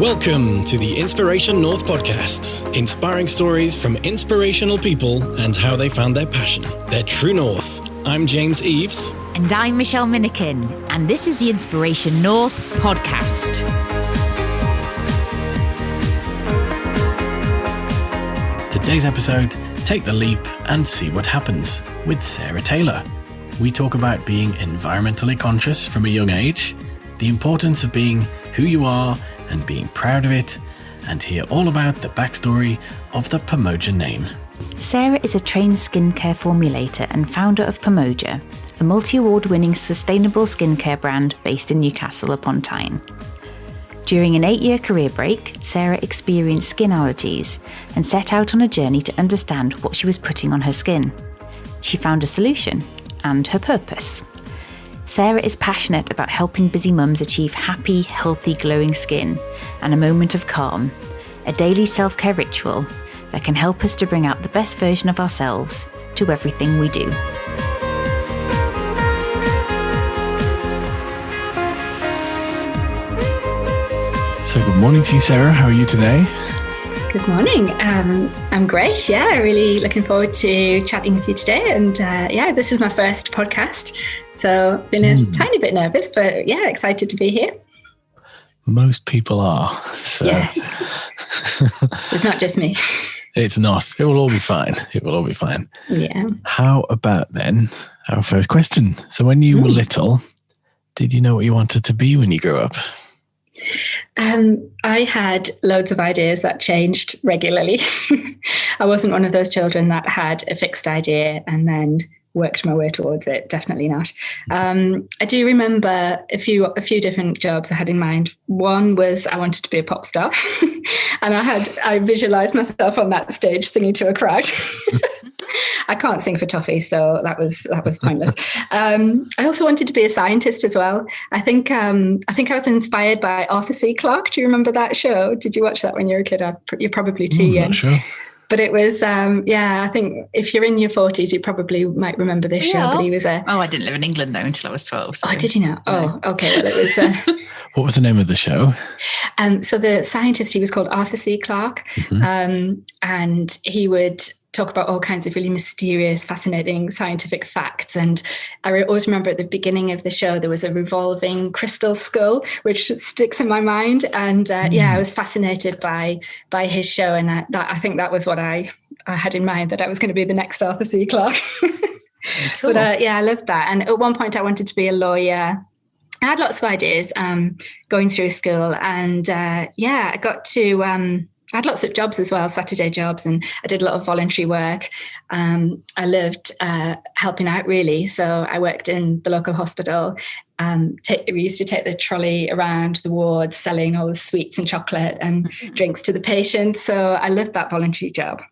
Welcome to the Inspiration North podcast, inspiring stories from inspirational people and how they found their passion, their true north. I'm James Eves. And I'm Michelle Minikin, and this is the Inspiration North podcast. Today's episode, Take the Leap and See What Happens with Sarah Taylor. We talk about being environmentally conscious from a young age, the importance of being who you are and being proud of it, and hear all about the backstory of the Pamoja name. Sarah is a trained skincare formulator and founder of Pamoja, a multi-award-winning sustainable skincare brand based in Newcastle upon Tyne. During an 8-year career break, Sarah experienced skin allergies and set out on a journey to understand what she was putting on her skin. She found a solution and her purpose. Sarah is passionate about helping busy mums achieve happy, healthy, glowing skin and a moment of calm, a daily self-care ritual that can help us to bring out the best version of ourselves to everything we do. So good morning to you, Sarah. How are you today? Good morning. I'm great. Yeah, really looking forward to chatting with you today. And this is my first podcast. So been a tiny bit nervous, but yeah, excited to be here. Most people are. So. Yes. So it's not just me. It's not. It will all be fine. It will all be fine. Yeah. How about then our first question? So when you were little, did you know what you wanted to be when you grew up? I had loads of ideas that changed regularly. I wasn't one of those children that had a fixed idea and then worked my way towards it. Definitely not. I do remember a few different jobs I had in mind. One was I wanted to be a pop star, and I visualized myself on that stage singing to a crowd. I can't sing for toffee, so that was pointless. I also wanted to be a scientist as well. I think I was inspired by Arthur C. Clarke. Do you remember that show? Did you watch that when you were a kid? You're probably too young. Not sure. But it was, I think if you're in your 40s, you probably might remember this show. But he was I didn't live in England though until I was 12. So. Oh, did you know? Oh, okay. Well, it was. What was the name of the show? So the scientist, he was called Arthur C. Clarke, and he would talk about all kinds of really mysterious, fascinating scientific facts. And I always remember at the beginning of the show, there was a revolving crystal skull, which sticks in my mind. And I was fascinated by his show. And I think that was what I had in mind, that I was going to be the next Arthur C. Clarke. Cool. But I loved that. And at one point I wanted to be a lawyer. I had lots of ideas going through school. And I got to... I had lots of jobs as well, Saturday jobs, and I did a lot of voluntary work. I loved helping out, really. So I worked in the local hospital. We used to take the trolley around the wards, selling all the sweets and chocolate and drinks to the patients. So I loved that voluntary job.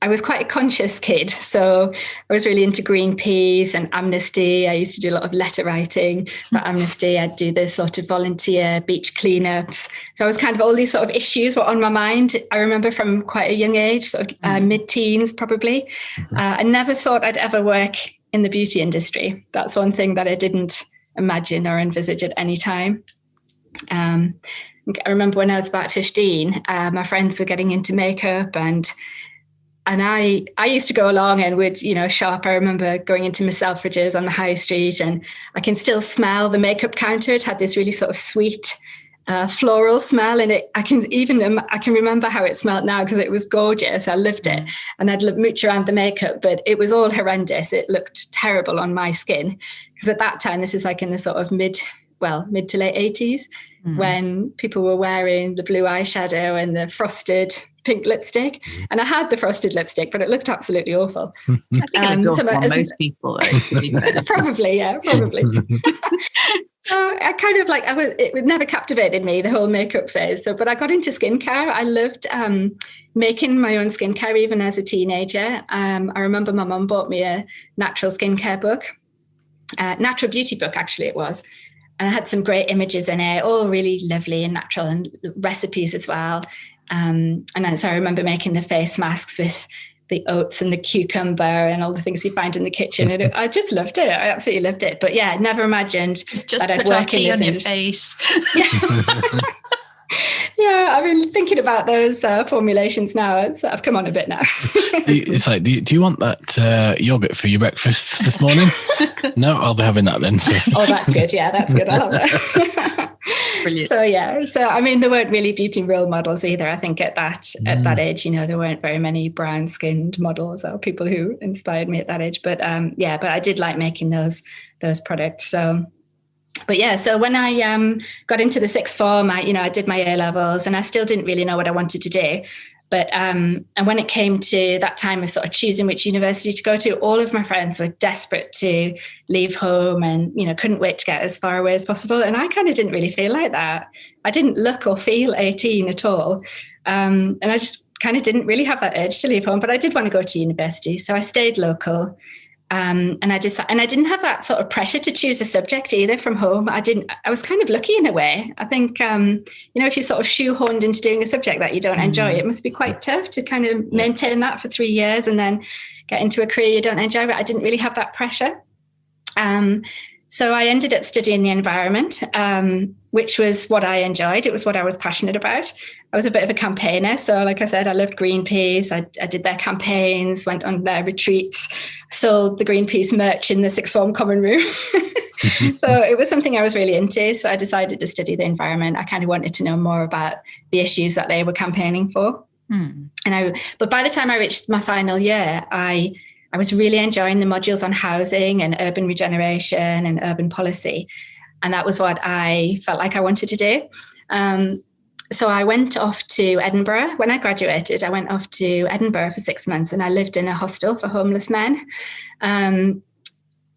I was quite a conscious kid, so I was really into Greenpeace and Amnesty. I used to do a lot of letter writing for Amnesty. I'd do the sort of volunteer beach cleanups. So I was kind of, all these sort of issues were on my mind. I remember from quite a young age, sort of mid-teens probably. I never thought I'd ever work in the beauty industry. That's one thing that I didn't imagine or envisage at any time. I remember when I was about 15, my friends were getting into makeup and I used to go along and would, shop. I remember going into Miss Selfridge's on the high street, and I can still smell the makeup counter. It had this really sort of sweet floral smell, and I can remember how it smelled now because it was gorgeous. I loved it, and I'd mooch around the makeup, but it was all horrendous. It looked terrible on my skin because at that time, this is like in the sort of mid to late 80s, when people were wearing the blue eyeshadow and the frosted pink lipstick. And I had the frosted lipstick, but it looked absolutely awful. I think it looked awful on most people. Probably. So I kind of it never captivated me, the whole makeup phase. But I got into skincare. I loved making my own skincare even as a teenager. I remember my mum bought me a natural skincare book, natural beauty book, actually it was. And I had some great images in it, all really lovely and natural, and recipes as well. So I remember making the face masks with the oats and the cucumber and all the things you find in the kitchen. And I just loved it. I absolutely loved it. But yeah, never imagined just that I'd put our work in tea this on your industry. face. Yeah, I've been thinking about those formulations now. I've come on a bit now. It's like, do you want that yogurt for your breakfast this morning? No, I'll be having that then. Oh, that's good. Yeah, that's good. I love that. Brilliant. So yeah, I mean, there weren't really beauty role models either. I think at that age, there weren't very many brown skinned models or people who inspired me at that age. But but I did like making those products. So. But yeah, so when I got into the sixth form, I did my A levels, and I still didn't really know what I wanted to do. But and when it came to that time of sort of choosing which university to go to, all of my friends were desperate to leave home and couldn't wait to get as far away as possible. And I kind of didn't really feel like that. I didn't look or feel 18 at all, and I just kind of didn't really have that urge to leave home. But I did want to go to university, so I stayed local. And I didn't have that sort of pressure to choose a subject either from home. I was kind of lucky in a way. I think, if you're sort of shoehorned into doing a subject that you don't enjoy, it must be quite tough to kind of maintain that for 3 years and then get into a career you don't enjoy. But I didn't really have that pressure. So I ended up studying the environment, which was what I enjoyed. It was what I was passionate about. I was a bit of a campaigner. So like I said, I loved Greenpeace. I did their campaigns, went on their retreats, sold the Greenpeace merch in the sixth form common room. So it was something I was really into. So I decided to study the environment. I kind of wanted to know more about the issues that they were campaigning for. But by the time I reached my final year, I was really enjoying the modules on housing and urban regeneration and urban policy. And that was what I felt like I wanted to do. So I went off to Edinburgh. When I graduated, I went off to Edinburgh for 6 months, and I lived in a hostel for homeless men. And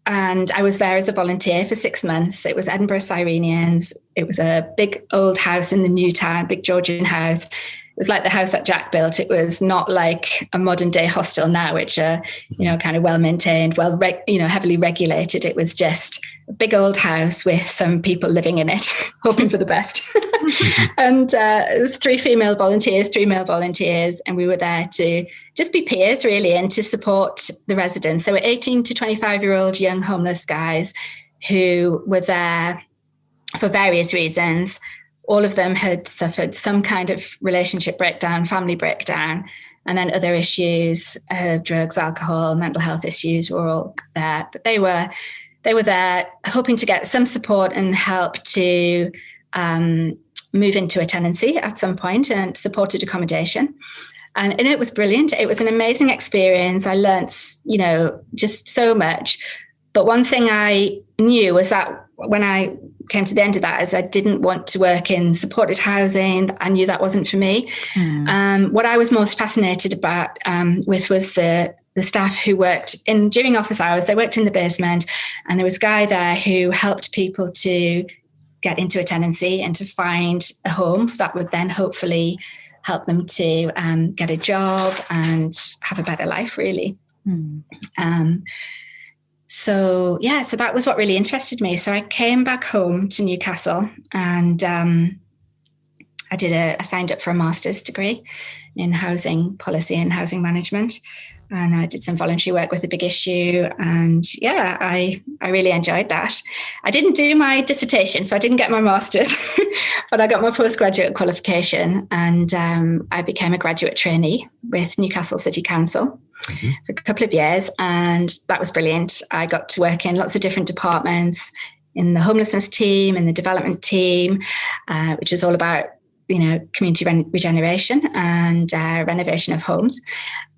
I was there as a volunteer for 6 months. It was Edinburgh Cyrenians. It was a big old house in the new town, big Georgian house. It was like the house that Jack built. It was not like a modern day hostel now, which are, kind of well maintained, heavily regulated. It was just a big old house with some people living in it, hoping for the best. And it was 3 male volunteers. And we were there to just be peers, really, and to support the residents. There were 18 to 25-year-old young homeless guys who were there for various reasons. All of them had suffered some kind of relationship breakdown, family breakdown, and then other issues, drugs, alcohol, mental health issues were all there. But they were there hoping to get some support and help to move into a tenancy at some point and supported accommodation. And it was brilliant. It was an amazing experience. I learned, just so much. But one thing I knew was that when I came to the end of that is I didn't want to work in supported housing. I knew that wasn't for me. What I was most fascinated about was the staff who worked during office hours. They worked in the basement, and there was a guy there who helped people to get into a tenancy and to find a home that would then hopefully help them to get a job and have a better life, really. So that was what really interested me. So I came back home to Newcastle, and I signed up for a master's degree in housing policy and housing management. And I did some voluntary work with a big issue. And I really enjoyed that. I didn't do my dissertation, so I didn't get my master's, but I got my postgraduate qualification, and I became a graduate trainee with Newcastle City Council for a couple of years. And that was brilliant. I got to work in lots of different departments, in the homelessness team, in the development team, which was all about, community regeneration and renovation of homes.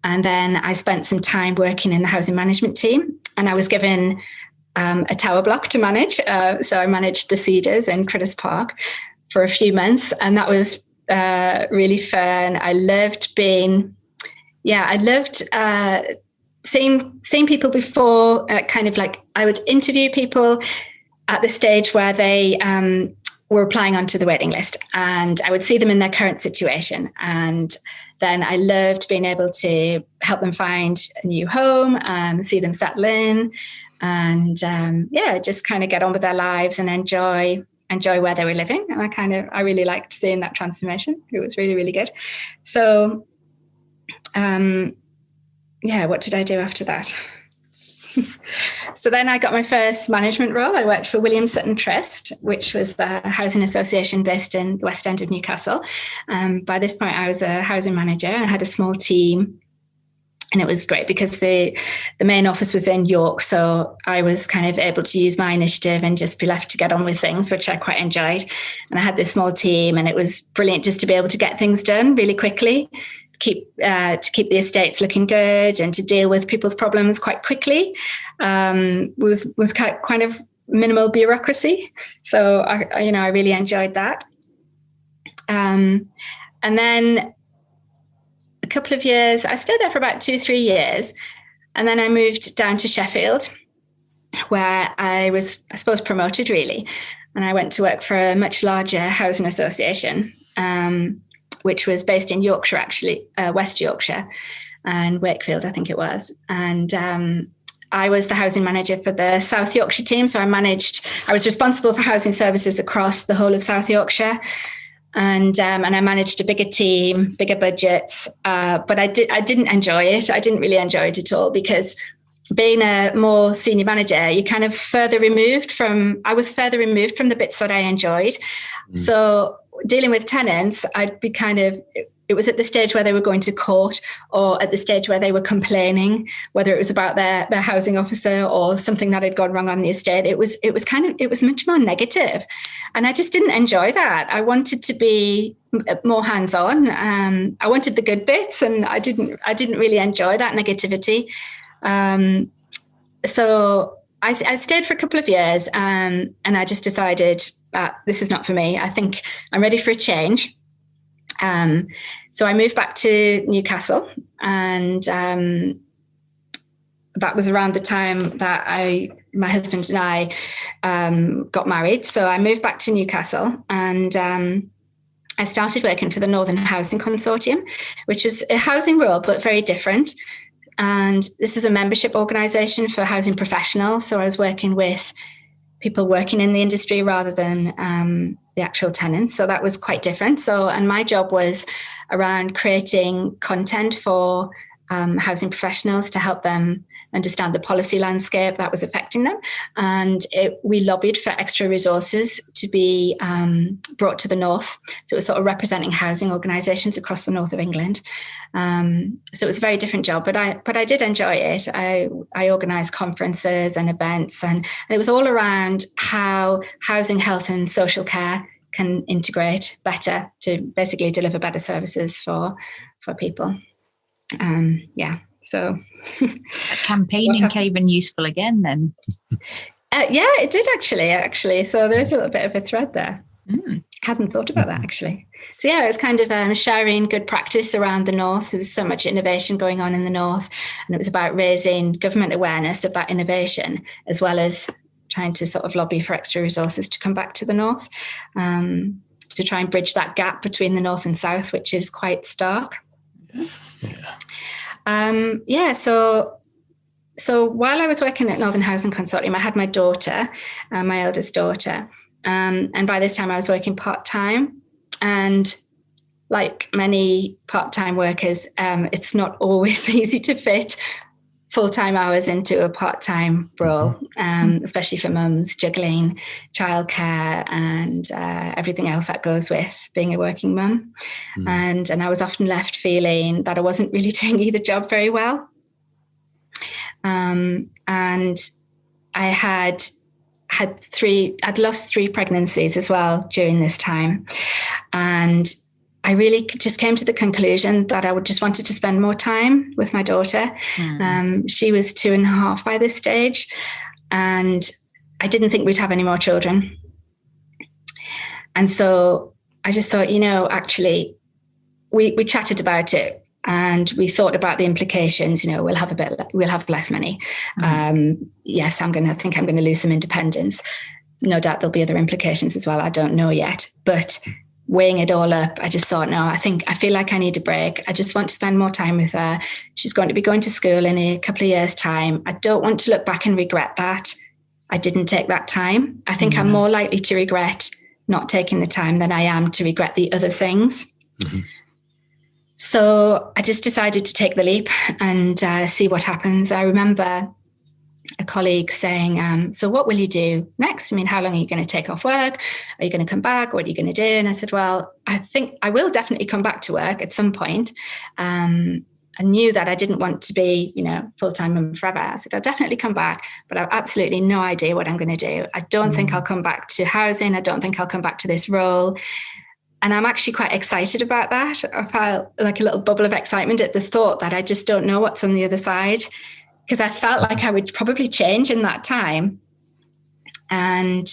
And then I spent some time working in the housing management team, and I was given a tower block to manage. So I managed the Cedars in Critters Park for a few months, and that was really fun. I loved seeing people before, kind of like I would interview people at the stage where they were applying onto the waiting list, and I would see them in their current situation. And then I loved being able to help them find a new home, see them settle in, and just kind of get on with their lives and enjoy where they were living. And I really liked seeing that transformation. It was really, really good. So what did I do after that? So then I got my first management role. I worked for William Sutton Trust, which was the housing association based in the West End of Newcastle. By this point, I was a housing manager and I had a small team. And it was great because the main office was in York. So I was kind of able to use my initiative and just be left to get on with things, which I quite enjoyed. And I had this small team and it was brilliant just to be able to get things done really quickly, to keep the estates looking good and to deal with people's problems quite quickly, with kind of minimal bureaucracy. So I really enjoyed that. And then a couple of years, I stayed there for about 2-3 years, and then I moved down to Sheffield, where I was, I suppose, promoted really, and I went to work for a much larger housing association, which was based in Yorkshire, actually, West Yorkshire, and Wakefield, I think it was. And I was the housing manager for the South Yorkshire team. So I was responsible for housing services across the whole of South Yorkshire. And I managed a bigger team, bigger budgets, but I didn't enjoy it. I didn't really enjoy it at all because being a more senior manager, you're kind of I was further removed from the bits that I enjoyed. So dealing with tenants, it was at the stage where they were going to court or at the stage where they were complaining, whether it was about their housing officer or something that had gone wrong on the estate. It was much more negative. And I just didn't enjoy that. I wanted to be more hands-on. I wanted the good bits and I didn't really enjoy that negativity. So I stayed for a couple of years and I just decided that this is not for me. I think I'm ready for a change. So I moved back to Newcastle, and that was around the time that my husband and I got married. So I moved back to Newcastle, and I started working for the Northern Housing Consortium, which is a housing role, but very different. And this is a membership organisation for housing professionals. So I was working with people working in the industry rather than the actual tenants. So that was quite different. And my job was around creating content for housing professionals to help them understand the policy landscape that was affecting them. And we lobbied for extra resources to be brought to the north. So it was sort of representing housing organisations across the north of England. So it was a very different job, but I did enjoy it. I organised conferences and events, and it was all around how housing, health and social care can integrate better to basically deliver better services for people. So campaigning came in useful again then. Yeah, it did actually. So there is a little bit of a thread there. Hadn't thought about that actually. So yeah, it was kind of sharing good practice around the north. There was so much innovation going on in the north, and it was about raising government awareness of that innovation, as well as trying to sort of lobby for extra resources to come back to the north, to try and bridge that gap between the north and south, which is quite stark. So while I was working at Northern Housing Consortium, I had my daughter, my eldest daughter, and by this time I was working part-time. And like many part-time workers, it's not always easy to fit full-time hours into a part-time role, especially for mums, juggling childcare and everything else that goes with being a working mum. And I was often left feeling that I wasn't really doing either job very well. And I'd lost 3 pregnancies as well during this time. And I really just came to the conclusion that I would just wanted to spend more time with my daughter. She was 2.5 by this stage, and I didn't think we'd have any more children. And so I just thought, actually, we chatted about it and we thought about the implications. We'll have less money. Yes, I think I'm going to lose some independence. No doubt there'll be other implications as well. I don't know yet, but weighing it all up, I just thought, no, I feel like I need a break. I just want to spend more time with her. She's going to be going to school in a couple of years' time. I don't want to look back and regret that I didn't take that time. I think I'm more likely to regret not taking the time than I am to regret the other things. So I just decided to take the leap and see what happens. I remember a colleague saying, so what will you do next? I mean, how long are you going to take off work? Are you going to come back? What are you going to do? And I said, well, I think I will definitely come back to work at some point. I knew that I didn't want to be, full-time mum forever. I said, I'll definitely come back, but I've absolutely no idea what I'm going to do. I don't think I'll come back to housing. I don't think I'll come back to this role. And I'm actually quite excited about that. I felt like a little bubble of excitement at the thought that I just don't know what's on the other side, because I felt like I would probably change in that time. And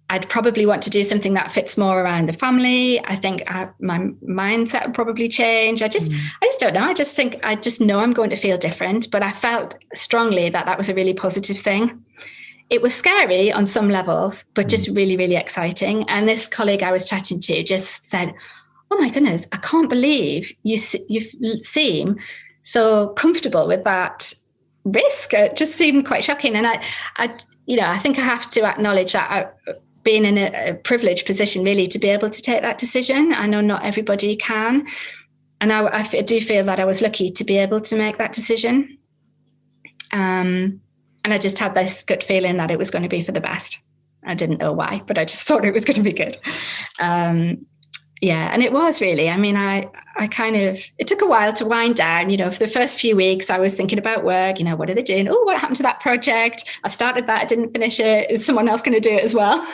I'd probably want to do something that fits more around the family. I think my mindset would probably change. I just don't know. I just know I'm going to feel different. But I felt strongly that that was a really positive thing. It was scary on some levels, but just really, really exciting. And this colleague I was chatting to just said, oh my goodness, I can't believe you seem so comfortable with that risk. It just seemed quite shocking. And I think I have to acknowledge that being in a privileged position really to be able to take that decision. I know not everybody can. And I do feel that I was lucky to be able to make that decision. And I just had this gut feeling that it was going to be for the best. I didn't know why, but I just thought it was going to be good. And it was really. I mean, it took a while to wind down. For the first few weeks, I was thinking about work. What are they doing? Oh, what happened to that project? I started that, I didn't finish it. Is someone else going to do it as well?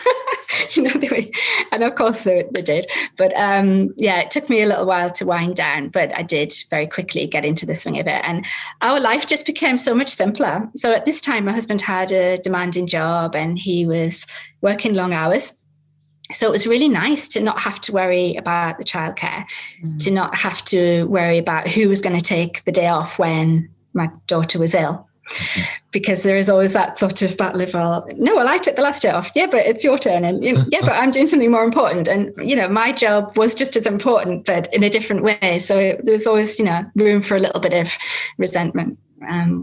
And of course they did. But it took me a little while to wind down, but I did very quickly get into the swing of it. And our life just became so much simpler. So at this time, my husband had a demanding job and he was working long hours. So it was really nice to not have to worry about the childcare, to not have to worry about who was going to take the day off when my daughter was ill. Because there is always that sort of battle of, I took the last day off. Yeah, but it's your turn. And but I'm doing something more important. And, my job was just as important, but in a different way. So there was always, room for a little bit of resentment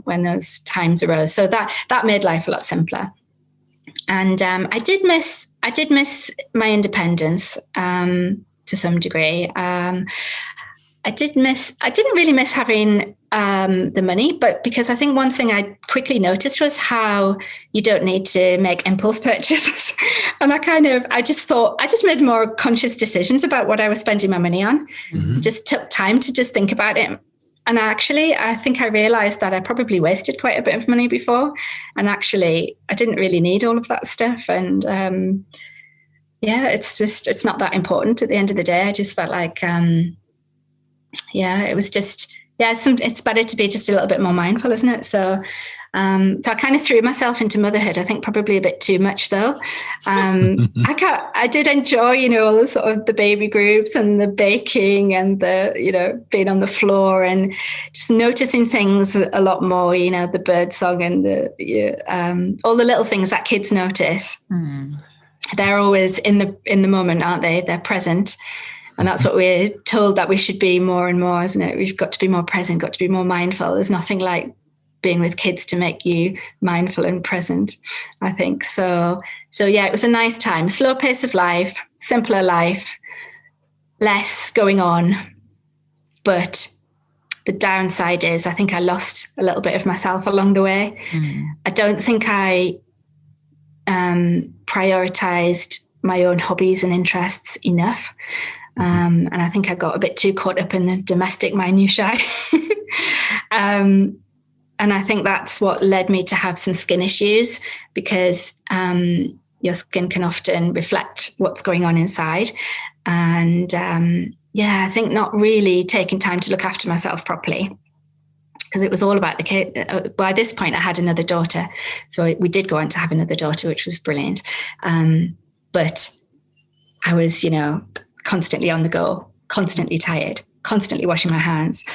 when those times arose. So that made life a lot simpler. And I did miss my independence to some degree. I didn't really miss having the money, but because I think one thing I quickly noticed was how you don't need to make impulse purchases. And I just made more conscious decisions about what I was spending my money on. Just took time to just think about it. And I think I realized that I probably wasted quite a bit of money before. And actually, I didn't really need all of that stuff. And it's not that important at the end of the day. I just felt like, it was just, it's better to be just a little bit more mindful, isn't it? So I kind of threw myself into motherhood. I think probably a bit too much though. I did enjoy, all the sort of the baby groups and the baking and the, being on the floor and just noticing things a lot more, the bird song and all the little things that kids notice. They're always in the moment, aren't they? They're present. And that's what we're told that we should be more and more, isn't it? We've got to be more present, got to be more mindful. There's nothing like being with kids to make you mindful and present, I think. So it was a nice time, slow pace of life, simpler life, less going on. But the downside is I think I lost a little bit of myself along the way. I don't think I prioritized my own hobbies and interests enough. And I think I got a bit too caught up in the domestic minutiae. And I think that's what led me to have some skin issues, because your skin can often reflect what's going on inside. And I think not really taking time to look after myself properly, because it was all about the kid. By this point, I had another daughter. So we did go on to have another daughter, which was brilliant. But I was, constantly on the go, constantly tired, constantly washing my hands.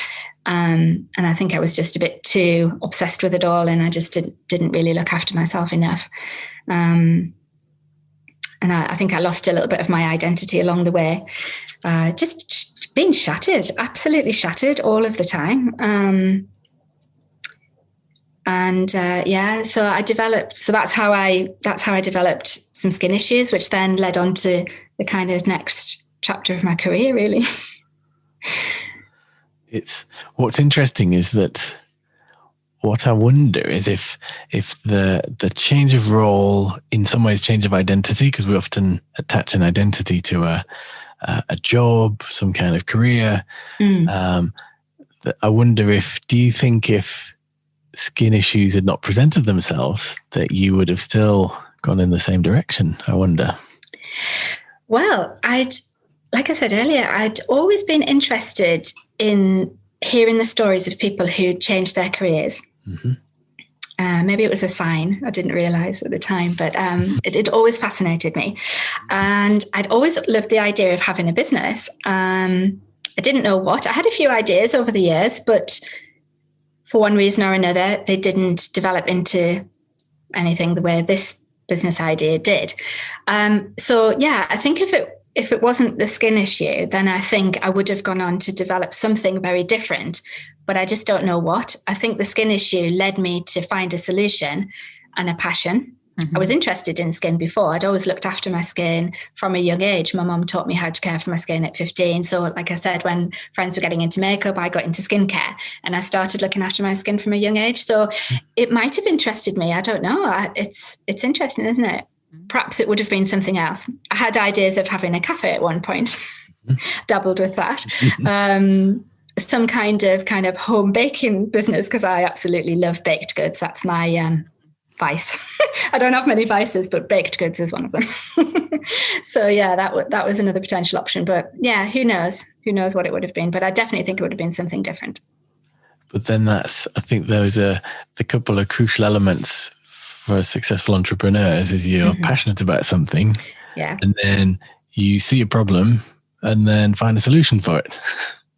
And I think I was just a bit too obsessed with it all, and I just didn't really look after myself enough. And I think I lost a little bit of my identity along the way, just being shattered, absolutely shattered all of the time. So I developed. So that's how I developed some skin issues, which then led on to the kind of next chapter of my career, really. It's what's interesting is that what I wonder is if the change of role, in some ways change of identity, because we often attach an identity to a job, some kind of career. I wonder do you think if skin issues had not presented themselves, that you would have still gone in the same direction? I wonder. Well, like I said earlier, I'd always been interested in hearing the stories of people who changed their careers. Mm-hmm. Maybe it was a sign I didn't realize at the time, but it always fascinated me. And I'd always loved the idea of having a business. I didn't know what. I had a few ideas over the years, but for one reason or another, they didn't develop into anything the way this business idea did. So yeah, I think if it wasn't the skin issue, then I think I would have gone on to develop something very different, but I just don't know what. I think the skin issue led me to find a solution and a passion. Mm-hmm. I was interested in skin before. I'd always looked after my skin from a young age. My mum taught me how to care for my skin at 15. So like I said, when friends were getting into makeup, I got into skincare and I started looking after my skin from a young age. So it might have interested me. I don't know. It's interesting, isn't it? Perhaps it would have been something else. I had ideas of having a cafe at one point, dabbled with that. Some kind of home baking business, because I absolutely love baked goods. That's my vice. I don't have many vices, but baked goods is one of them. So yeah, that was another potential option. But yeah, who knows? Who knows what it would have been? But I definitely think it would have been something different. But then I think those are the couple of crucial elements for successful entrepreneurs is you're passionate about something, and then you see a problem and then find a solution for it.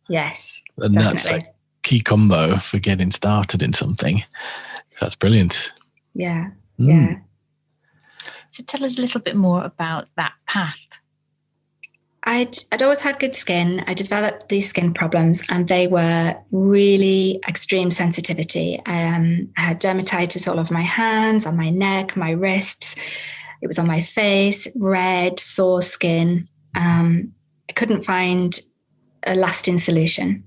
Yes, and definitely. That's like key combo for getting started in something. That's brilliant. Yeah. So tell us a little bit more about that path. I'd always had good skin. I developed these skin problems and they were really extreme sensitivity. I had dermatitis all over my hands, on my neck, my wrists. It was on my face, red, sore skin. I couldn't find a lasting solution.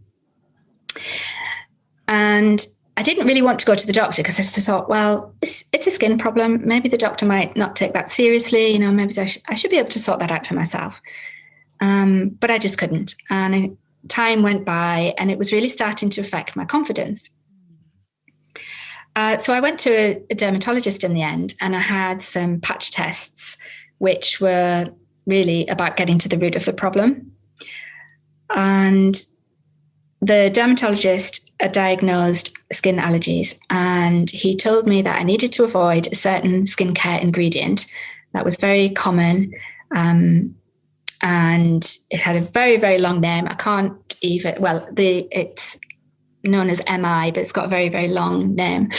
And I didn't really want to go to the doctor because I thought, well, it's a skin problem. Maybe the doctor might not take that seriously. Maybe I should be able to sort that out for myself. But I just couldn't. And time went by and it was really starting to affect my confidence. So I went to a dermatologist in the end and I had some patch tests, which were really about getting to the root of the problem. And the dermatologist diagnosed skin allergies and he told me that I needed to avoid a certain skincare ingredient that was very common. And it had a very, very long name. I can't even, it's known as MI, but it's got a very, very long name.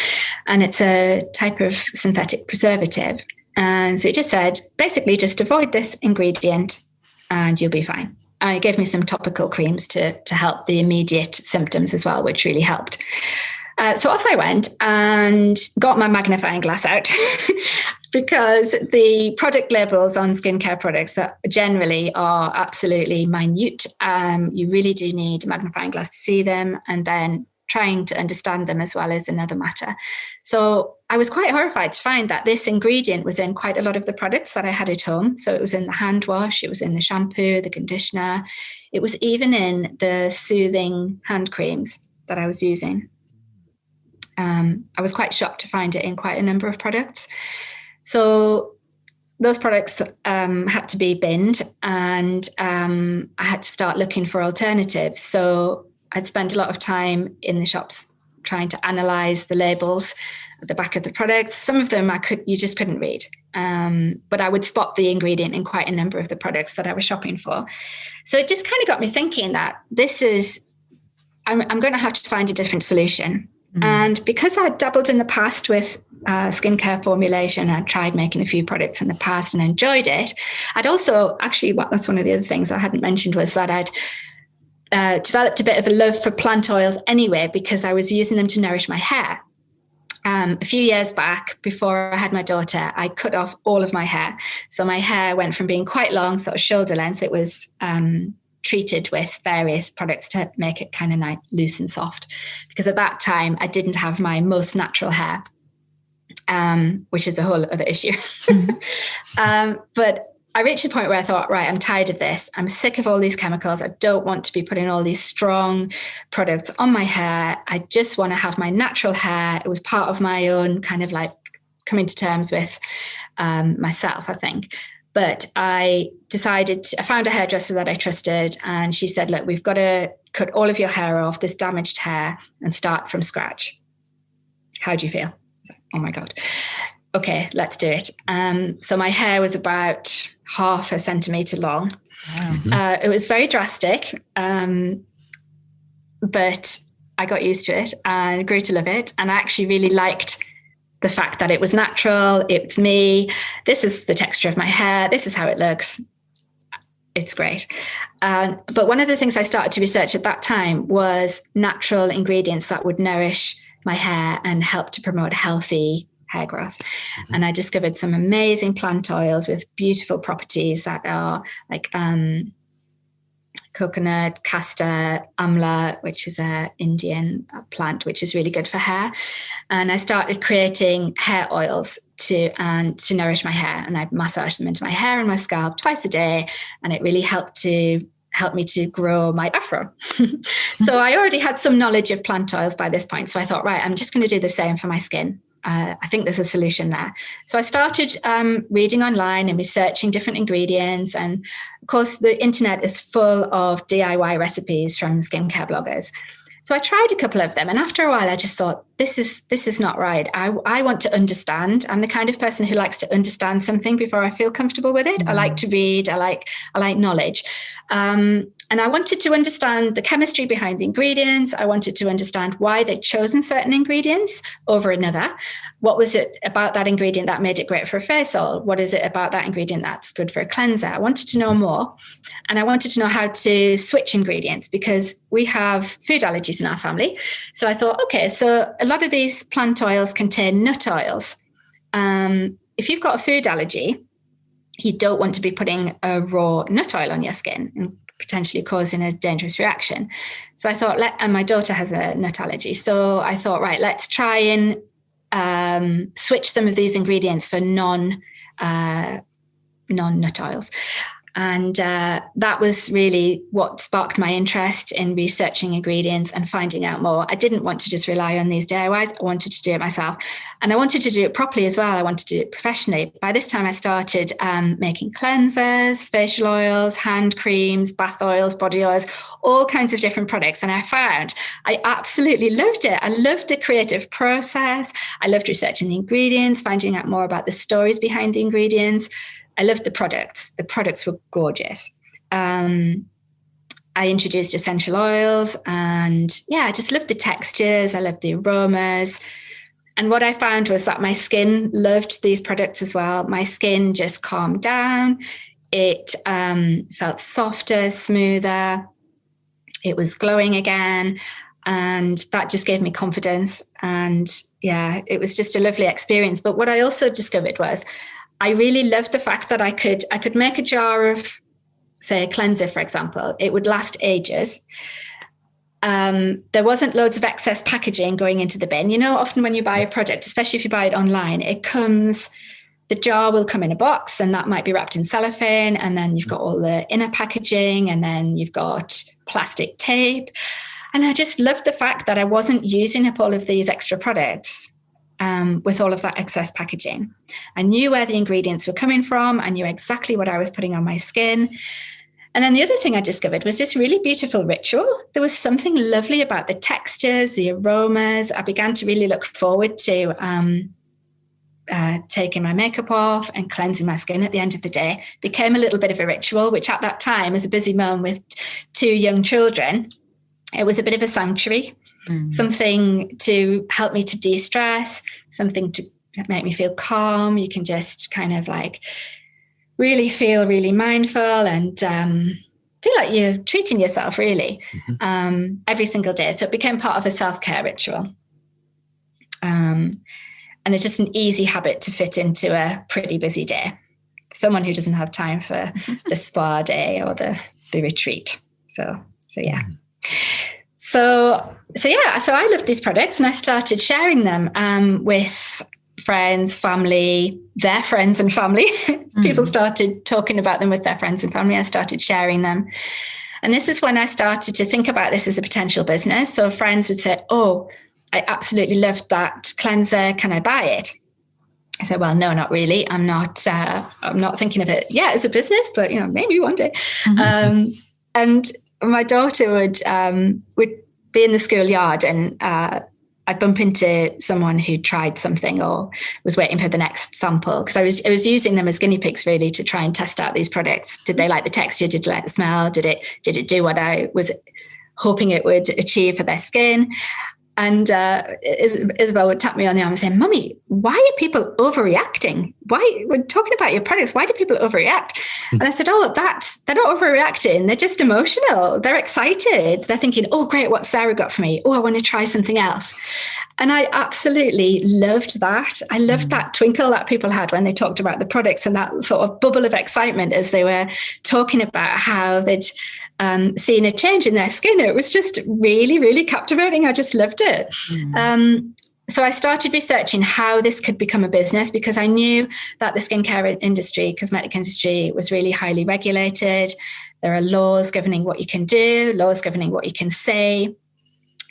And it's a type of synthetic preservative. And so it just said, basically just avoid this ingredient and you'll be fine. And it gave me some topical creams to help the immediate symptoms as well, which really helped. So off I went and got my magnifying glass out because the product labels on skincare products generally are absolutely minute. You really do need a magnifying glass to see them, and then trying to understand them as well is another matter. So I was quite horrified to find that this ingredient was in quite a lot of the products that I had at home. So it was in the hand wash, it was in the shampoo, the conditioner, it was even in the soothing hand creams that I was using. I was quite shocked to find it in quite a number of products. So those products had to be binned, and I had to start looking for alternatives. So I'd spent a lot of time in the shops trying to analyze the labels at the back of the products. Some of them you just couldn't read, but I would spot the ingredient in quite a number of the products that I was shopping for. So it just kind of got me thinking that I'm going to have to find a different solution. And because I dabbled in the past with skincare formulation, I tried making a few products in the past and enjoyed it. I'd also, that's one of the other things I hadn't mentioned, was that I'd developed a bit of a love for plant oils anyway, because I was using them to nourish my hair. A few years back, before I had my daughter, I cut off all of my hair. So my hair went from being quite long, sort of shoulder length. It was treated with various products to make it kind of nice, loose and soft. Because at that time, I didn't have my most natural hair, which is a whole other issue. But I reached a point where I thought, right, I'm tired of this. I'm sick of all these chemicals. I don't want to be putting all these strong products on my hair. I just want to have my natural hair. It was part of my own kind of like coming to terms with myself, I think. But I found a hairdresser that I trusted, and she said, look, we've got to cut all of your hair off, this damaged hair, and start from scratch. How do you feel? Oh my God. Okay, let's do it. So my hair was about 0.5 centimetre long. Wow. It was very drastic, but I got used to it and grew to love it. And I actually really liked the fact that it was natural. It's me. This is the texture of my hair. This is how it looks. It's great. But one of the things I started to research at that time was natural ingredients that would nourish my hair and help to promote healthy hair growth. And I discovered some amazing plant oils with beautiful properties that are like coconut, castor, amla, which is an Indian plant, which is really good for hair. And I started creating hair oils to nourish my hair, and I'd massage them into my hair and my scalp twice a day, and it really helped me to grow my afro. So I already had some knowledge of plant oils by this point. So I thought, right, I'm just going to do the same for my skin. I think there's a solution there. So I started reading online and researching different ingredients. And of course, the internet is full of DIY recipes from skincare bloggers. So I tried a couple of them. And after a while, I just thought, this is not right. I want to understand. I'm the kind of person who likes to understand something before I feel comfortable with it. I like to read. I like knowledge. And I wanted to understand the chemistry behind the ingredients. I wanted to understand why they'd chosen certain ingredients over another. What was it about that ingredient that made it great for a face oil? What is it about that ingredient that's good for a cleanser? I wanted to know more. And I wanted to know how to switch ingredients, because we have food allergies in our family. So I thought, okay, so a lot of these plant oils contain nut oils. If you've got a food allergy, you don't want to be putting a raw nut oil on your skin and potentially causing a dangerous reaction. So I thought, and my daughter has a nut allergy. So I thought, right, let's try and switch some of these ingredients for non-nut oils. And that was really what sparked my interest in researching ingredients and finding out more. I didn't want to just rely on these DIYs. I wanted to do it myself. And I wanted to do it properly as well. I wanted to do it professionally. By this time, I started making cleansers, facial oils, hand creams, bath oils, body oils, all kinds of different products. And I found I absolutely loved it. I loved the creative process. I loved researching the ingredients, finding out more about the stories behind the ingredients. I loved the products. The products were gorgeous. I introduced essential oils, and I just loved the textures. I loved the aromas. And what I found was that my skin loved these products as well. My skin just calmed down. It felt softer, smoother. It was glowing again. And that just gave me confidence. And it was just a lovely experience. But what I also discovered was I really loved the fact that I could make a jar of, say, a cleanser, for example. It would last ages. There wasn't loads of excess packaging going into the bin. You know, often when you buy a product, especially if you buy it online, the jar will come in a box, and that might be wrapped in cellophane. And then you've got all the inner packaging, and then you've got plastic tape. And I just loved the fact that I wasn't using up all of these extra products. With all of that excess packaging. I knew where the ingredients were coming from. I knew exactly what I was putting on my skin. And then the other thing I discovered was this really beautiful ritual. There was something lovely about the textures, the aromas. I began to really look forward to taking my makeup off and cleansing my skin at the end of the day. It became a little bit of a ritual, which at that time, as a busy mum with 2 young children, it was a bit of a sanctuary. Something to help me to de-stress, something to make me feel calm. You can just kind of like really feel really mindful and feel like you're treating yourself really every single day. So it became part of a self-care ritual. And it's just an easy habit to fit into a pretty busy day. Someone who doesn't have time for the spa day or the retreat. So yeah. So I loved these products, and I started sharing them with friends, family, their friends and family. People started talking about them with their friends and family. I started sharing them. And this is when I started to think about this as a potential business. So friends would say, oh, I absolutely loved that cleanser. Can I buy it? I said, well, no, not really. I'm not thinking of it yet as a business, but maybe one day. And my daughter would be in the schoolyard, and I'd bump into someone who tried something or was waiting for the next sample, because I was using them as guinea pigs really to try and test out these products. Did they like the texture? Did they like the smell? Did it do what I was hoping it would achieve for their skin? And Isabel would tap me on the arm and say, Mummy, why are people overreacting? Why, when talking about your products, why do people overreact? And I said, they're not overreacting. They're just emotional. They're excited. They're thinking, oh, great, what's Sarah got for me? Oh, I want to try something else. And I absolutely loved that. I loved that twinkle that people had when they talked about the products, and that sort of bubble of excitement as they were talking about how they'd seen a change in their skin. It was just really, really captivating. I just loved it. So I started researching how this could become a business, because I knew that the skincare industry, cosmetic industry, was really highly regulated. There are laws governing what you can do, laws governing what you can say,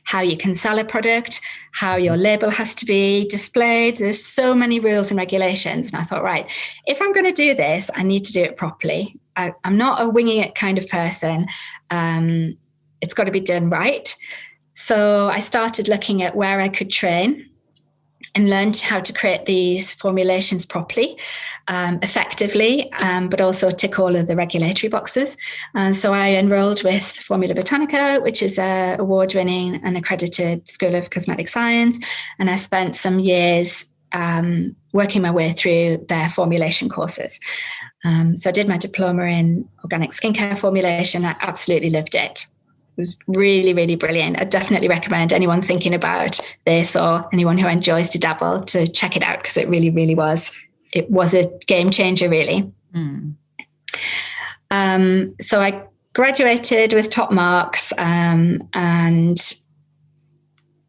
how you can sell a product, how your label has to be displayed. There's so many rules and regulations. And I thought, right, if I'm going to do this, I need to do it properly. I'm not a winging it kind of person. It's got to be done right. So I started looking at where I could train and learned how to create these formulations properly, effectively, but also tick all of the regulatory boxes. And so I enrolled with Formula Botanica, which is an award-winning and accredited school of cosmetic science. And I spent some years working my way through their formulation courses. So I did my diploma in organic skincare formulation. I absolutely loved it. It was really, really brilliant. I definitely recommend anyone thinking about this, or anyone who enjoys to dabble, to check it out, because it really, really was. It was a game changer, really. So I graduated with top marks and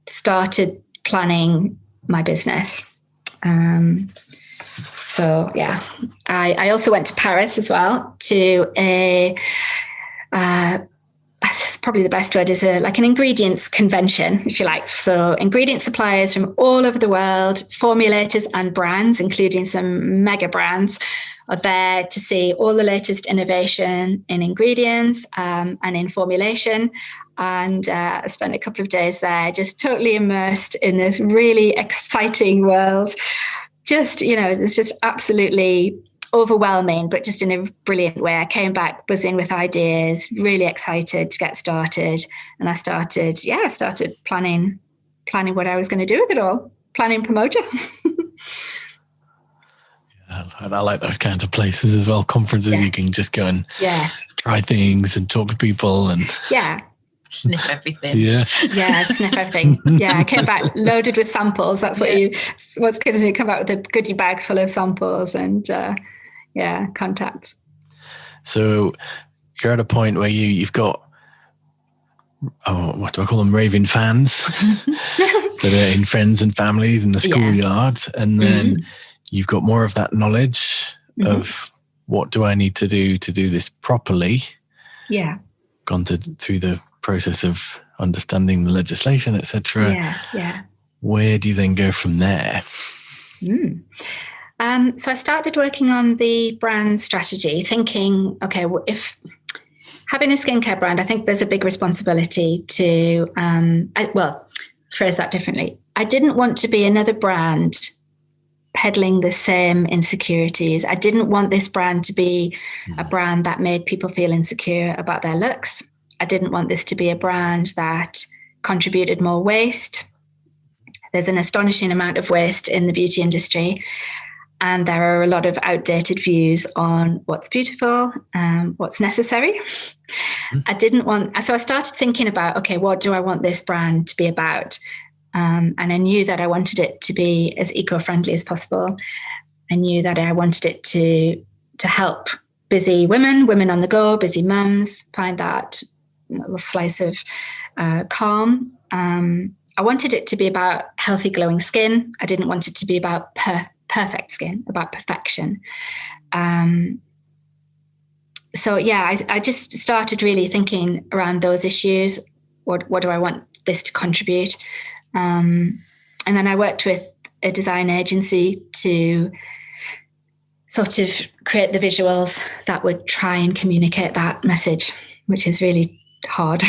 started planning my business. So yeah, I also went to Paris as well to probably the best word is like an ingredients convention, if you like. So ingredient suppliers from all over the world, formulators and brands, including some mega brands, are there to see all the latest innovation in ingredients and in formulation. And I spent a couple of days there just totally immersed in this really exciting world. Just, it was just absolutely overwhelming, but just in a brilliant way. I came back buzzing with ideas, really excited to get started. And I started planning what I was going to do with it all, planning Pamoja. And I like those kinds of places as well, conferences. You can just go and try things and talk to people and sniff everything. Sniff everything. I came back loaded with samples. That's what's good is you come back with a goodie bag full of samples and contacts. So you're at a point where you've got, what do I call them, raving fans that are in friends and families in the schoolyard, and then you've got more of that knowledge of what do I need to do this properly. Gone through the process of understanding the legislation, etc. Where do you then go from there? So I started working on the brand strategy, thinking, okay, well, if having a skincare brand, I think there's a big responsibility to, phrase that differently. I didn't want to be another brand peddling the same insecurities. I didn't want this brand to be a brand that made people feel insecure about their looks. I didn't want this to be a brand that contributed more waste. There's an astonishing amount of waste in the beauty industry, and there are a lot of outdated views on what's beautiful, what's necessary. So I started thinking about, okay, what do I want this brand to be about? And I knew that I wanted it to be as eco-friendly as possible. I knew that I wanted it to help busy women on the go, busy mums, find that little slice of calm. I wanted it to be about healthy, glowing skin. I didn't want it to be about perfect skin, about perfection. So yeah, I just started really thinking around those issues. What do I want this to contribute? And then I worked with a design agency to sort of create the visuals that would try and communicate that message, which is really hard.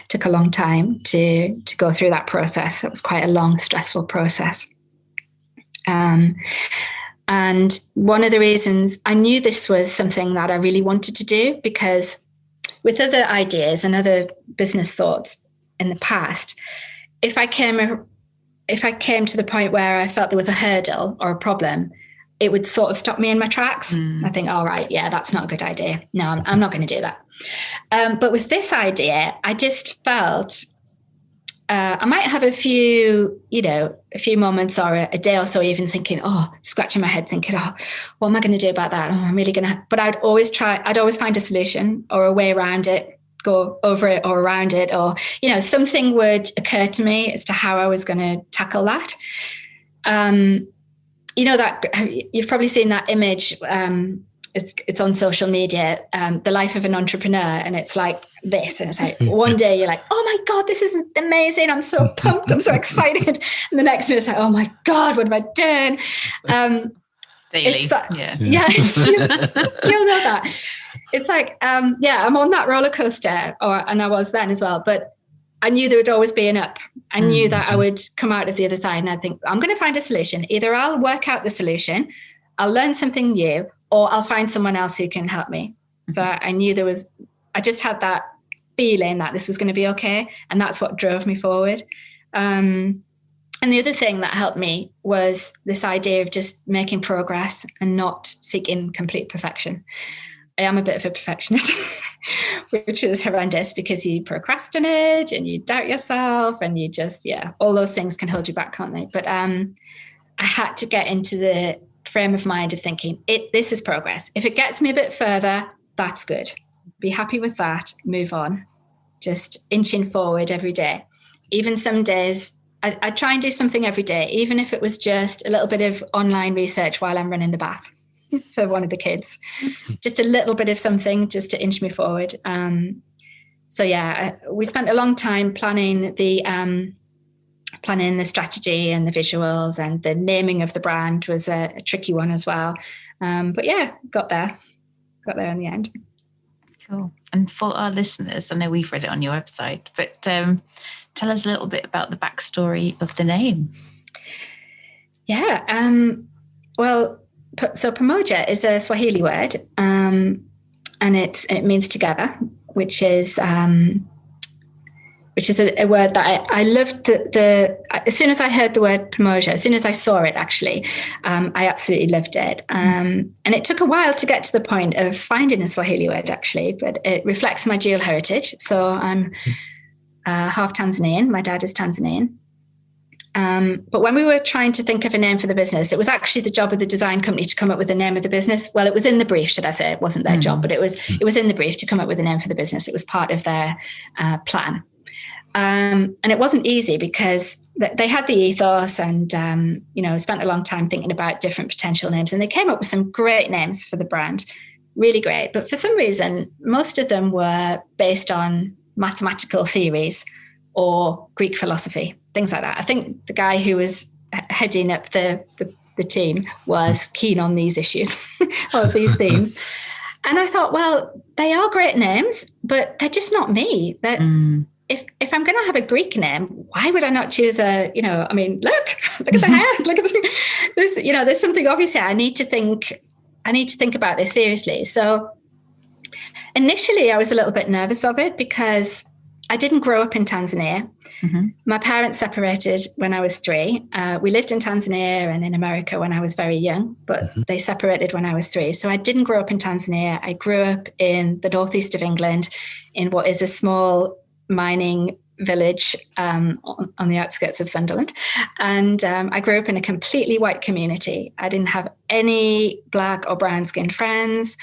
Took a long time to go through that process. It was quite a long, stressful process. And one of the reasons I knew this was something that I really wanted to do, because with other ideas and other business thoughts in the past, if I came to the point where I felt there was a hurdle or a problem, it would sort of stop me in my tracks. I think, all right, yeah, that's not a good idea. No, I'm not going to do that. But with this idea, I just felt I might have a few moments or a day or so even thinking, scratching my head thinking, what am I going to do about that? I'm really going to, but I'd always find a solution or a way around it, go over it or around it, or, something would occur to me as to how I was going to tackle that. That you've probably seen that image. It's on social media, the life of an entrepreneur, and it's like this, and it's like one day you're like, oh my God, this is amazing, I'm so pumped, I'm so excited, and the next minute it's like, oh my God, what am I doing? Daily. You'll know that. It's like, I'm on that roller coaster, and I was then as well, but I knew there would always be an up. I knew that I would come out of the other side, and I think I'm going to find a solution. Either I'll work out the solution, I'll learn something new, or I'll find someone else who can help me. So I knew I just had that feeling that this was going to be okay. And that's what drove me forward. And the other thing that helped me was this idea of just making progress and not seeking complete perfection. I am a bit of a perfectionist, which is horrendous because you procrastinate and you doubt yourself and you just, all those things can hold you back, can't they? But I had to get into the frame of mind of thinking, this is progress. If it gets me a bit further, that's good. Be happy with that, move on. Just inching forward every day. Even some days, I try and do something every day, even if it was just a little bit of online research while I'm running the bath for one of the kids. Just a little bit of something just to inch me forward. We spent a long time planning the strategy and the visuals, and the naming of the brand was a tricky one as well. Got there in the end. Cool. And for our listeners, I know we've read it on your website, but tell us a little bit about the backstory of the name. So Pamoja is a Swahili word, and it means together, which is a word that I loved. As soon as I heard the word Pamoja, as soon as I saw it, actually, I absolutely loved it. And it took a while to get to the point of finding a Swahili word, actually, but it reflects my dual heritage. So I'm half Tanzanian. My dad is Tanzanian. But when we were trying to think of a name for the business, it was actually the job of the design company to come up with the name of the business. Well, it was in the brief, should I say? It wasn't their job, but it was in the brief to come up with a name for the business. It was part of their plan. And it wasn't easy because they had the ethos and, spent a long time thinking about different potential names. And they came up with some great names for the brand, really great. But for some reason, most of them were based on mathematical theories or Greek philosophy, things like that. I think the guy who was heading up the team was keen on these issues or these themes. And I thought, well, they are great names, but they're just not me. If I'm going to have a Greek name, why would I not choose look at the hair, look at this, there's something obvious here. I need to think about this seriously. So initially I was a little bit nervous of it because I didn't grow up in Tanzania. Mm-hmm. My parents separated when I was 3. We lived in Tanzania and in America when I was very young, but they separated when I was 3. So I didn't grow up in Tanzania. I grew up in the northeast of England in what is a small mining village on the outskirts of Sunderland. And I grew up in a completely white community. I didn't have any black or brown skinned friends.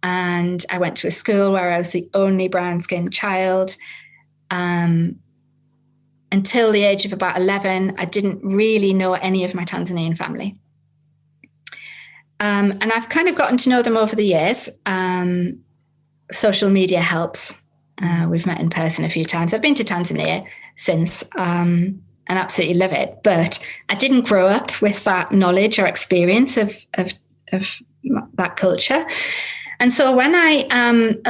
And I went to a school where I was the only brown-skinned child. Until the age of about 11, I didn't really know any of my Tanzanian family. And I've kind of gotten to know them over the years. Social media helps. We've met in person a few times. I've been to Tanzania since and absolutely love it. But I didn't grow up with that knowledge or experience of that culture. And so when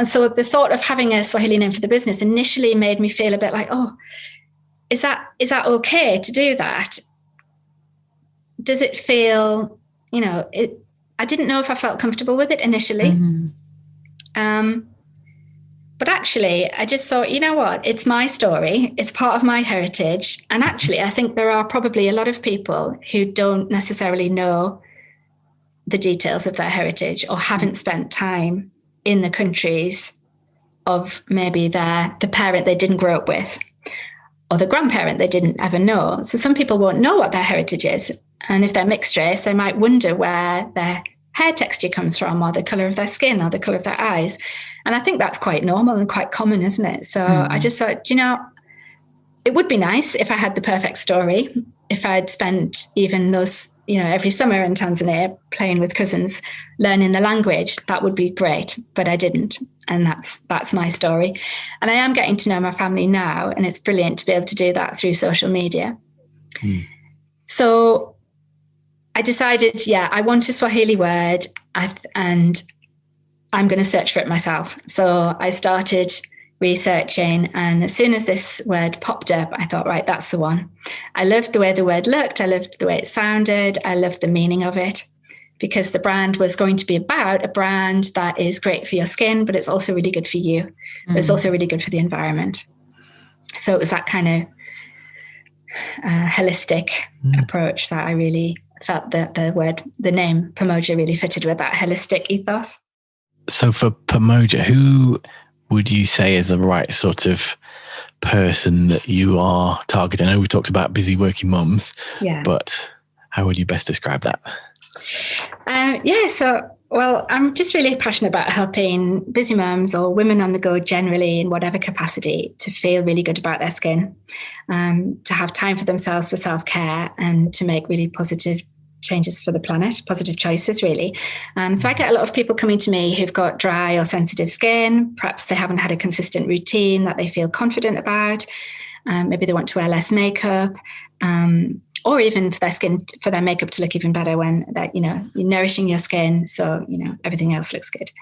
so the thought of having a Swahili name for the business initially made me feel a bit like, oh, is that okay to do that? Does it feel, I didn't know if I felt comfortable with it initially. Mm-hmm. But actually, I just thought, you know what? It's my story. It's part of my heritage. And actually, I think there are probably a lot of people who don't necessarily know the details of their heritage or haven't spent time in the countries of maybe the parent they didn't grow up with or the grandparent they didn't ever know. So some people won't know what their heritage is. And if they're mixed race, they might wonder where their hair texture comes from or the color of their skin or the color of their eyes. And I think that's quite normal and quite common, isn't it? So I just thought, it would be nice if I had the perfect story, if I'd spent even those, every summer in Tanzania playing with cousins, learning the language. That would be great, but I didn't. And that's my story. And I am getting to know my family now, and it's brilliant to be able to do that through social media. So I decided, I want a Swahili word and I'm going to search for it myself. So I started researching, and as soon as this word popped up, I thought, right, that's the one. I loved the way the word looked. I loved the way it sounded. I loved the meaning of it, because the brand was going to be about a brand that is great for your skin, but it's also really good for you. But it's also really good for the environment. So it was that kind of holistic approach that I really felt that the name Pamoja really fitted with that holistic ethos. So for Pamoja, who would you say is the right sort of person that you are targeting? I know we talked about busy working mums, but how would you best describe that? Well, I'm just really passionate about helping busy mums or women on the go generally in whatever capacity to feel really good about their skin, to have time for themselves for self-care, and to make really positive changes for the planet, positive choices, really. So I get a lot of people coming to me who've got dry or sensitive skin. Perhaps they haven't had a consistent routine that they feel confident about. Maybe they want to wear less makeup, or even for their makeup to look even better when that, you're nourishing your skin. So, everything else looks good.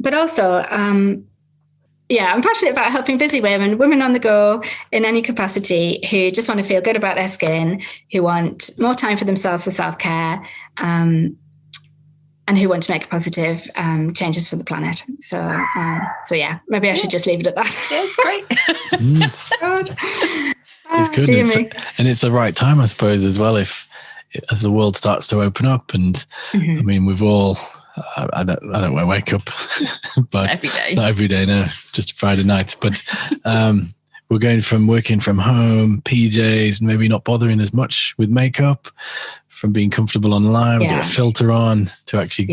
But also, I'm passionate about helping busy women on the go in any capacity, who just want to feel good about their skin, who want more time for themselves for self-care, and who want to make positive changes for the planet. So maybe I should just leave it at that. Yeah, it's great. God. It's good. And it's the right time, I suppose, as well, as the world starts to open up. And I mean, we've all... I don't wear makeup, but every day. Not every day, no, just Friday nights. But we're going from working from home, PJs, maybe not bothering as much with makeup, from being comfortable online, we get a filter on, to actually,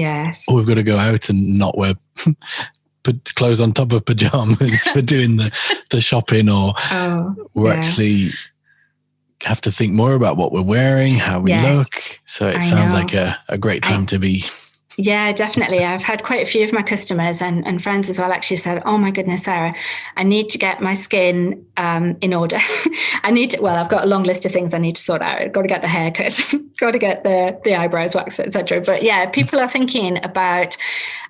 we've got to go out and not wear put clothes on top of pajamas for doing the shopping, or we're actually have to think more about what we're wearing, how we look. So it sounds like a great time to be. Yeah, definitely. I've had quite a few of my customers and friends as well actually said, oh my goodness, Sarah, I need to get my skin in order. I've got a long list of things I need to sort out. I've got to get the haircut, got to get the eyebrows waxed, etc. But people are thinking about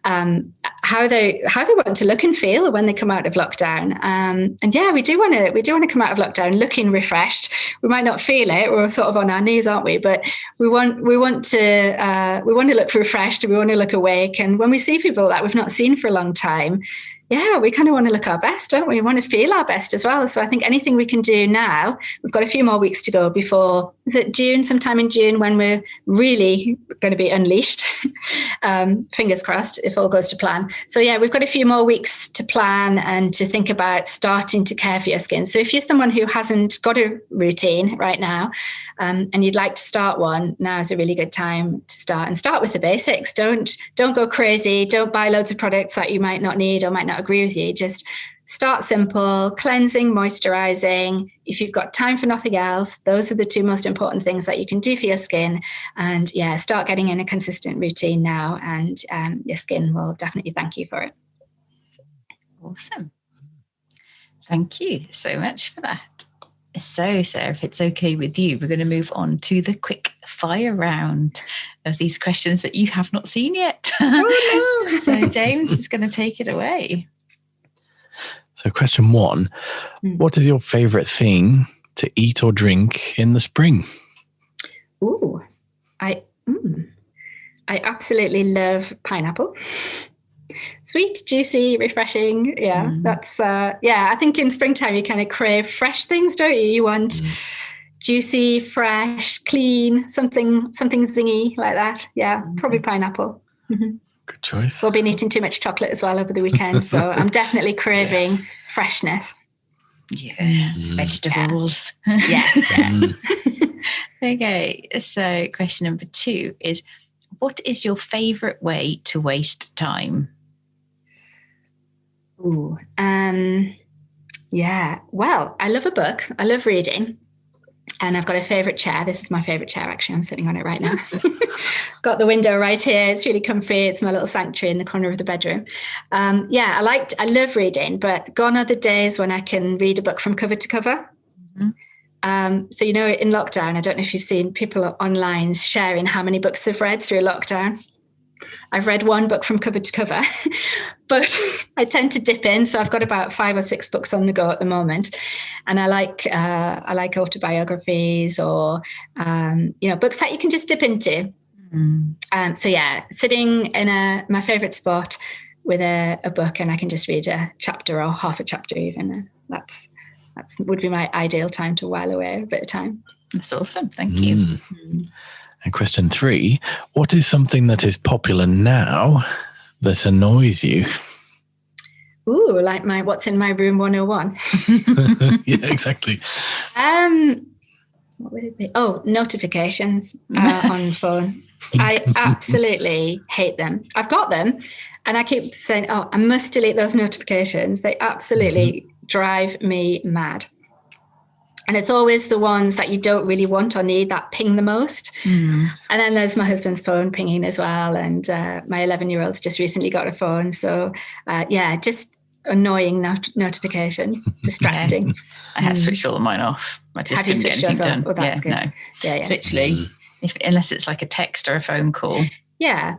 how they want to look and feel when they come out of lockdown. We do want to come out of lockdown looking refreshed. We might not feel it. We're sort of on our knees, aren't we? But we want to look refreshed. We want to look awake. And when we see people that we've not seen for a long time, we kind of want to look our best, don't we? We want to feel our best as well. So I think anything we can do now, we've got a few more weeks to go before, is it June, sometime in June, when we're really going to be unleashed. Fingers crossed, if all goes to plan. So yeah, we've got a few more weeks to plan and to think about starting to care for your skin. So if you're someone who hasn't got a routine right now, and you'd like to start one, now is a really good time to start, and start with the basics. Don't go crazy. Don't buy loads of products that you might not need or might not agree with you. Just start simple, cleansing, moisturizing. If you've got time for nothing else, those are the two most important things that you can do for your skin. And yeah, start getting in a consistent routine now, and your skin will definitely thank you for it. Awesome. Thank you so much for that. So, Sarah, if it's okay with you, we're going to move on to the quick fire round of these questions that you have not seen yet. Oh, no. So James is going to take it away. So question 1, what is your favourite thing to eat or drink in the spring? Ooh, I absolutely love pineapple. Sweet, juicy, refreshing. Yeah, that's, I think in springtime you kind of crave fresh things, don't you? You want juicy, fresh, clean, something zingy like that. Yeah, probably pineapple. Mm-hmm. Good choice. We've been eating too much chocolate as well over the weekend, so I'm definitely craving freshness. Yeah, vegetables. Yes. Okay, so question number 2 is, what is your favourite way to waste time? Ooh, well, I love a book. I love reading. And I've got a favourite chair. This is my favourite chair, actually. I'm sitting on it right now. Got the window right here. It's really comfy. It's my little sanctuary in the corner of the bedroom. I love reading, but gone are the days when I can read a book from cover to cover. Mm-hmm. So, in lockdown, I don't know if you've seen people online sharing how many books they've read through lockdown. I've read one book from cover to cover, but I tend to dip in. So I've got about 5 or 6 books on the go at the moment. And I like autobiographies or, books that you can just dip into. Sitting in my favorite spot with a book, and I can just read a chapter or half a chapter even. That's would be my ideal time to while away a bit of time. That's awesome. Thank you. And question 3, what is something that is popular now that annoys you? Ooh, like my What's in My Room 101. Yeah, exactly. What would it be? Oh, notifications on phone. I absolutely hate them. I've got them and I keep saying, I must delete those notifications. They absolutely drive me mad. And it's always the ones that you don't really want or need that ping the most. And then there's my husband's phone pinging as well. And my 11-year-old's just recently got a phone. So just annoying notifications, distracting. I have switched all of mine off. I just have you switched yours off? Oh, that's good. No. Yeah. Literally, unless it's like a text or a phone call. Yeah.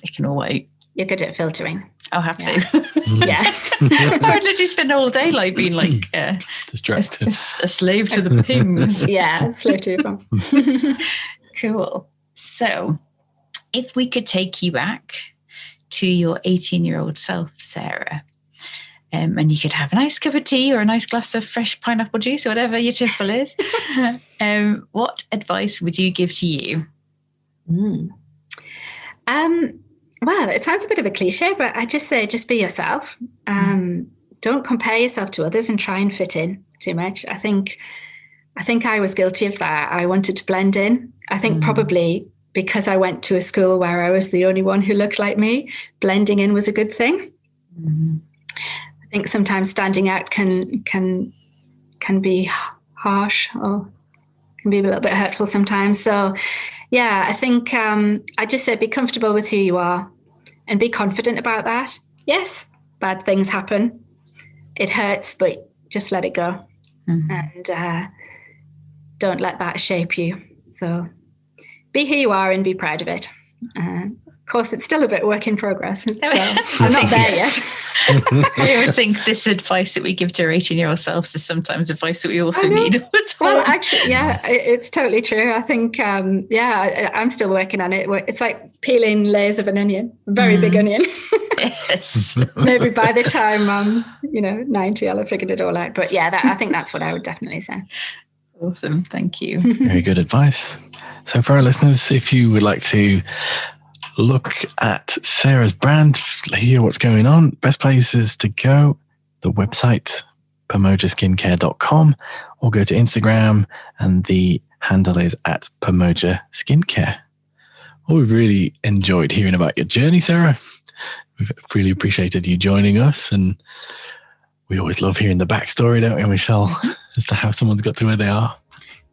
It can all wait. You're good at filtering. I'll have to. Yeah. I would literally spend all day being like distracted. A slave to the pings. Yeah, slave to them. Cool. So if we could take you back to your 18-year-old self, Sarah, and you could have a nice cup of tea or a nice glass of fresh pineapple juice or whatever your tipple is, what advice would you give to you? Well, it sounds a bit of a cliche, but I just say, just be yourself. Don't compare yourself to others and try and fit in too much. I think I was guilty of that. I wanted to blend in. I think probably because I went to a school where I was the only one who looked like me, blending in was a good thing. I think sometimes standing out can be harsh or can be a little bit hurtful sometimes. So yeah, I think I just said be comfortable with who you are and be confident about that. Yes, bad things happen. It hurts, but just let it go. And don't let that shape you. So be who you are and be proud of it. Of course, it's still a bit work in progress. So I'm not there yet. I always think this advice that we give to our 18-year-old selves is sometimes advice that we also need all the time. Well, actually, yeah, it's totally true. I think, I'm still working on it. It's like peeling layers of an onion, a very big onion. Yes. Maybe by the time I'm, 90, I'll have figured it all out. But yeah, I think that's what I would definitely say. Awesome. Thank you. Very good advice. So for our listeners, if you would like to look at Sarah's brand, hear what's going on, best places to go, the website, pamojaskincare.com, or go to Instagram, and the handle is at Pamoja Skincare. Well, we've really enjoyed hearing about your journey, Sarah. We've really appreciated you joining us, and we always love hearing the backstory, don't we, Michelle, as to how someone's got to where they are.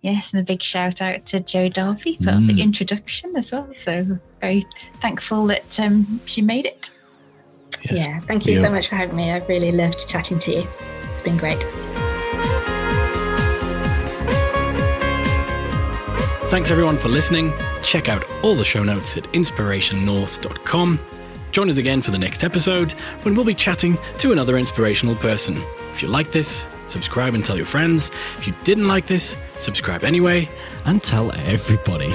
Yes, and a big shout out to Jo Darby for the introduction as well. So very thankful that she made it. Yes. Yeah, thank you so much for having me. I've really loved chatting to you. It's been great. Thanks everyone for listening. Check out all the show notes at inspirationnorth.com. Join us again for the next episode when we'll be chatting to another inspirational person. If you like this, subscribe and tell your friends. If you didn't like this, subscribe anyway and tell everybody.